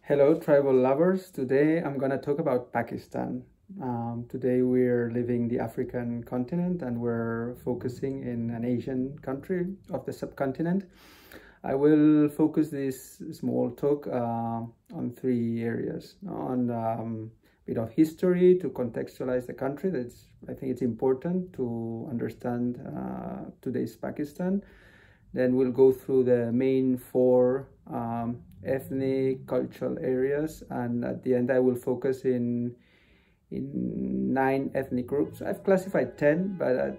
Hello, tribal lovers. Today I'm going to talk about Pakistan. Today we're leaving the African continent and we're focusing in an Asian country of the subcontinent. I will focus this small talk on three areas. On a bit of history to contextualize the country. I think it's important to understand today's Pakistan. Then we'll go through the main four ethnic, cultural areas, and at the end I will focus in 9 ethnic groups. I've classified 10, but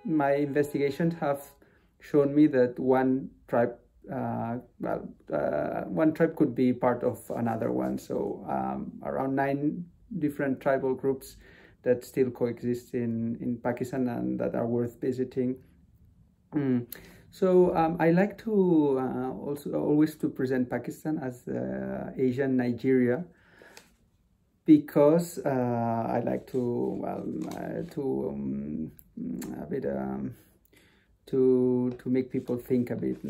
my investigations have shown me that one tribe could be part of another one. So around 9 different tribal groups that still coexist in Pakistan and that are worth visiting. So I like to also always to present Pakistan as Asian Nigeria, because I like to make people think a bit.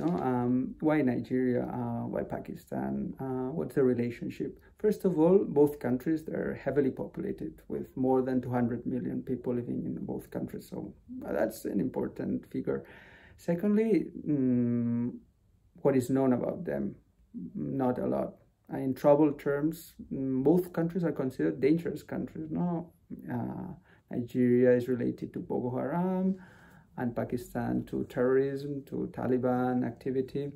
Why Nigeria? Why Pakistan? What's the relationship? First of all, both countries, they're heavily populated with more than 200 million people living in both countries. So that's an important figure. Secondly, what is known about them? Not a lot. In trouble terms, both countries are considered dangerous countries. Nigeria is related to Boko Haram, and Pakistan to terrorism, to Taliban activity,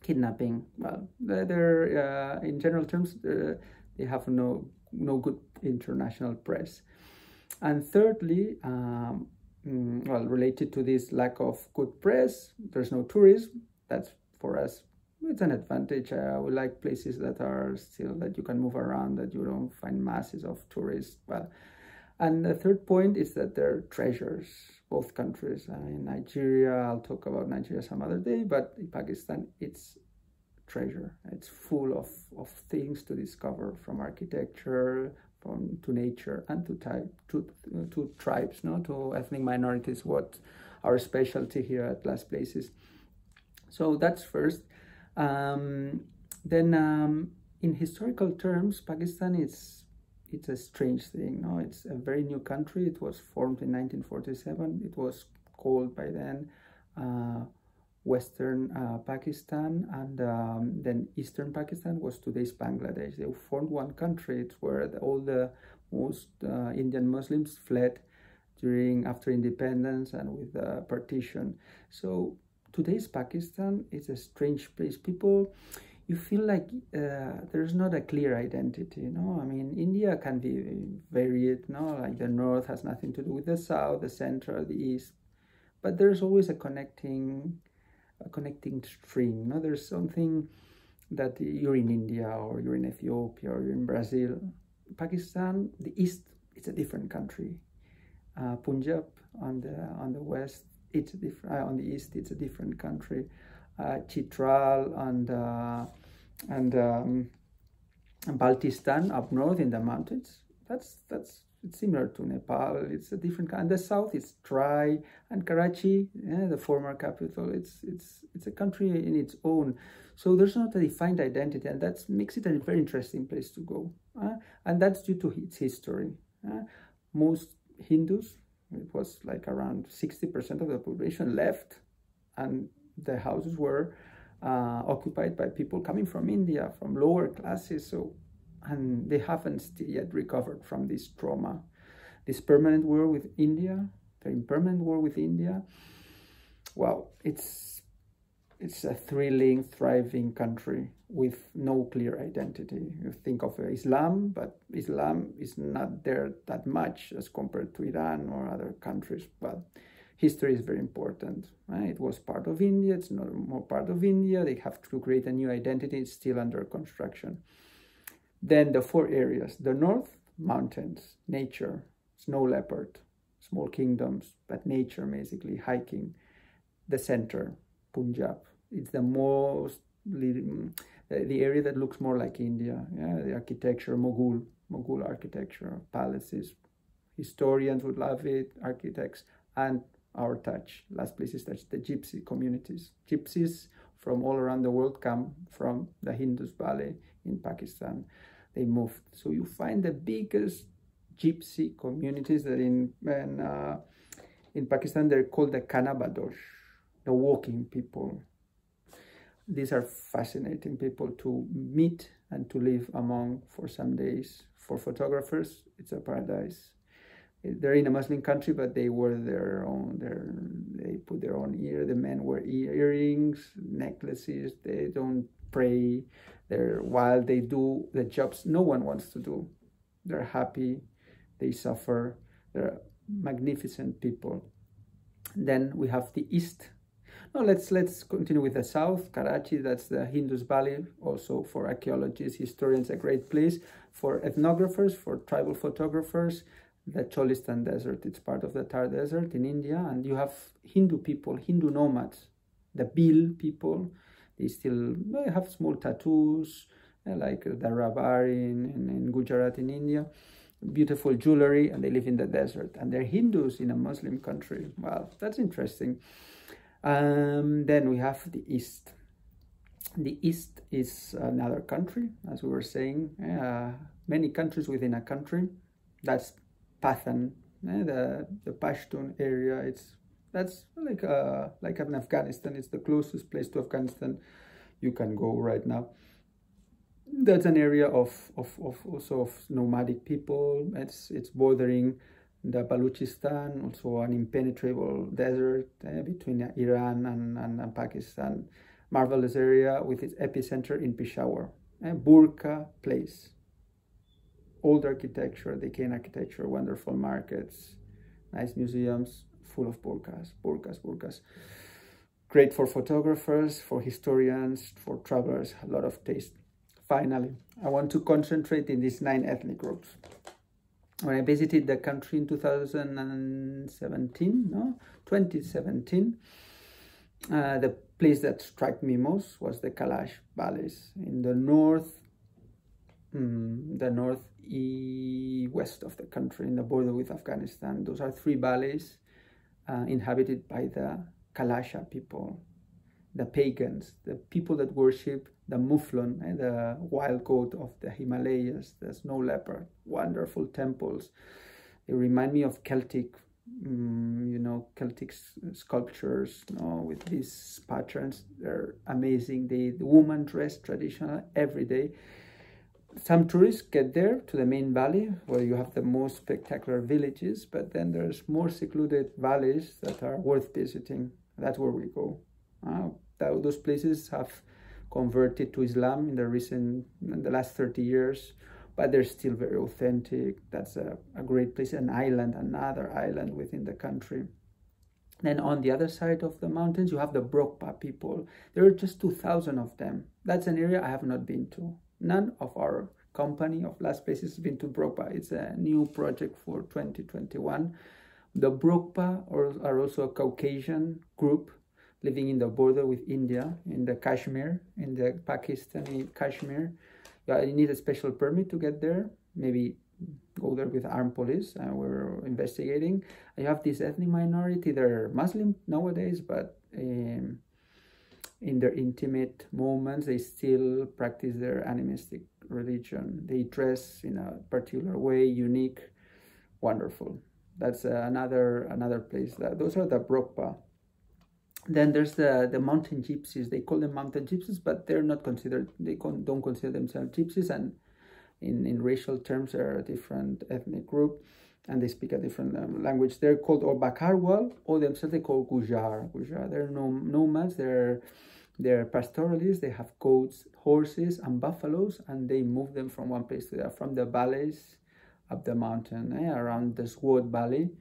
kidnapping. Well, they're in general terms, they have no good international press. And thirdly, related to this lack of good press, there's no tourism. That's, for us, it's an advantage. We like places that are still, that you can move around, that you don't find masses of tourists. Well, and the third point is that they're treasures, both countries. In Nigeria, I'll talk about Nigeria some other day, but in Pakistan, it's treasure. It's full of things to discover, from architecture, to nature, and to tribes, to ethnic minorities, what our specialty here at Last Places. So that's first. Then in historical terms, Pakistan it's a strange thing. It's a very new country. It was formed in 1947. It was called by then Western Pakistan, and then Eastern Pakistan was today's Bangladesh. They formed one country. It's where all the most Indian Muslims fled after independence and with the partition. So today's Pakistan is a strange place. People, you feel like there's not a clear identity. I mean, India can be varied. Like the north has nothing to do with the south, the center, the east, but there's always a connecting string. There's something that you're in India, or you're in Ethiopia, or you're in Brazil. Pakistan, the east, it's a different country. Punjab on the west, it's different. On the east, it's a different country. Chitral and Baltistan up north in the mountains. It's similar to Nepal. It's a different kind. The south is dry, and Karachi, the former capital, it's a country in its own. So there's not a defined identity, and that makes it a very interesting place to go. And that's due to its history. Most Hindus, it was like around 60% of the population left, and the houses were occupied by people coming from India, from lower classes. And they haven't yet recovered from this trauma. This permanent war with India, the impermanent war with India, well, it's a thrilling, thriving country with no clear identity. You think of Islam, but Islam is not there that much as compared to Iran or other countries. Well, history is very important. It was part of India, it's not more part of India. They have to create a new identity. It's still under construction. Then the 4 areas: the north, mountains, nature, snow leopard, small kingdoms, but nature basically, hiking. The center, Punjab, it's the most the area that looks more like India. The architecture, Mughal architecture, palaces. Historians would love it, architects, and our touch. Last Places touch the gypsy communities. Gypsies from all around the world come from the Hindus Valley in Pakistan. They moved. So you find the biggest gypsy communities that in Pakistan, they're called the Kanabadosh, the walking people. These are fascinating people to meet and to live among for some days. For photographers, it's a paradise. They're in a Muslim country, but they wear they put their own ear. The men wear earrings, necklaces. They don't pray. While they do the jobs no one wants to do. They're happy. They suffer. They're magnificent people. Then we have the east. No, let's continue with the south. Karachi, that's the Hindus Valley. Also for archaeologists, historians, a great place. For ethnographers, for tribal photographers, the Cholistan Desert. It's part of the Thar Desert in India. And you have Hindu people, Hindu nomads, the Bhil people. They have small tattoos, like the Rabari in Gujarat in India. Beautiful jewelry, and they live in the desert. And they're Hindus in a Muslim country. Wow, that's interesting. Then we have the east. The east is another country, as we were saying. Many countries within a country. That's Pathan, the Pashtun area. That's like in Afghanistan. It's the closest place to Afghanistan you can go right now. That's an area of nomadic people. It's bordering the Balochistan, also an impenetrable desert between Iran and Pakistan. Marvelous area with its epicenter in Peshawar. Burka place. Old architecture, Deccan architecture, wonderful markets, nice museums, full of burkas. Great for photographers, for historians, for travelers, a lot of taste. Finally, I want to concentrate in these 9 ethnic groups. When I visited the country in 2017, the place that struck me most was the Kalash valleys in the northwest of the country, in the border with Afghanistan. Those are 3 valleys inhabited by the Kalasha people, the pagans, the people that worship the muflon, the wild goat of the Himalayas, the snow leopard. Wonderful temples. They remind me of Celtic, Celtic sculptures, with these patterns. They're amazing. The women dress traditional every day. Some tourists get there to the main valley where you have the most spectacular villages, but then there's more secluded valleys that are worth visiting. That's where we go. Those places have converted to Islam in the last 30 years, but they're still very authentic. That's a great place, another island within the country. Then on the other side of the mountains, you have the Brokpa people. There are just 2,000 of them. That's an area I have not been to. None of our company of Last Places has been to Brokpa. It's a new project for 2021. The Brokpa are also a Caucasian group living in the border with India, in the Kashmir, in the Pakistani Kashmir. You need a special permit to get there. Maybe go there with armed police. We're investigating. You have this ethnic minority. They're Muslim nowadays, but in their intimate moments, they still practice their animistic religion. They dress in a particular way, unique, wonderful. That's another place. Those are the Brokpa. Then there's the mountain gypsies. They call them mountain gypsies, but they're not considered. They don't consider themselves gypsies, and in racial terms, they're a different ethnic group, and they speak a different language. They're called or Bakarwal, or themselves they call Gujar. They're nomads. They're pastoralists. They have goats, horses, and buffaloes, and they move them from one place to the other, from the valleys up the mountain, around the Swat Valley.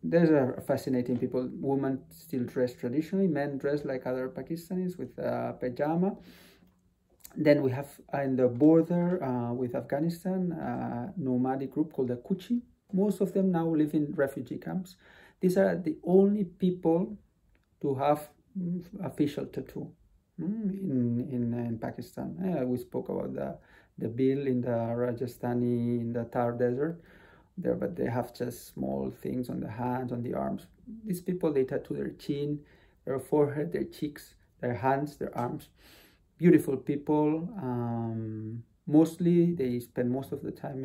There's a fascinating people. Women still dress traditionally. Men dress like other Pakistanis with pajama. Then we have in the border with Afghanistan a nomadic group called the Kuchi. Most of them now live in refugee camps. These are the only people to have official tattoo in Pakistan. We spoke about the Bhil in the Rajasthani, in the Thar Desert. But they have just small things on the hands, on the arms. These people, they tattoo their chin, their forehead, their cheeks their hands, their arms. Beautiful people. Mostly they spend most of the time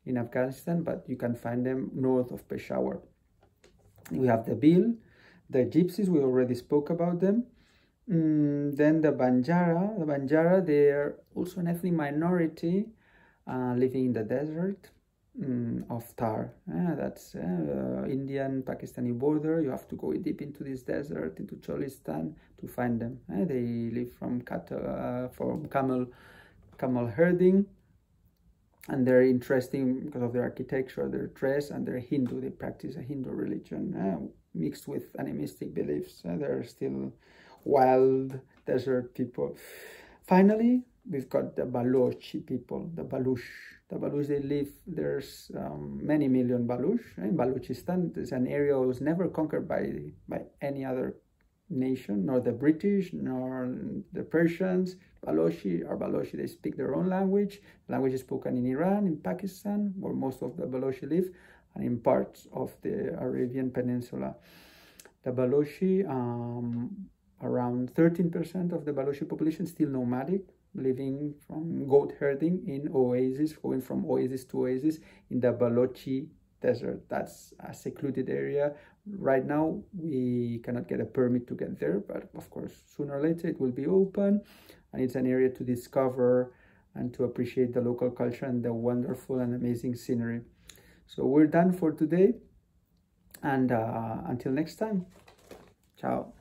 in Afghanistan, but you can find them north of Peshawar. We have the Bil, the Gypsies, we already spoke about them. Then the Banjara, they're also an ethnic minority living in the desert of Thar. That's Indian-Pakistani border. You have to go deep into this desert, into Cholistan, to find them. They live from cattle, from camel herding, and they're interesting because of their architecture, their dress, and they're Hindu. They practice a Hindu religion mixed with animistic beliefs. They're still wild desert people. Finally, we've got the Balochi people, the Baluch. The Baluch, they live, there's many million Baluch. In Balochistan, there's an area that was never conquered by any other nation, nor the British, nor the Persians. Balochi, they speak their own language. The language is spoken in Iran, in Pakistan, where most of the Balochi live, and in parts of the Arabian Peninsula. The Balochi, around 13% of the Balochi population still nomadic, living from goat herding in oases, going from oasis to oasis in the Balochi desert. That's a secluded area. Right now, we cannot get a permit to get there, but of course, sooner or later it will be open, and it's an area to discover and to appreciate the local culture and the wonderful and amazing scenery. So we're done for today, and until next time, ciao.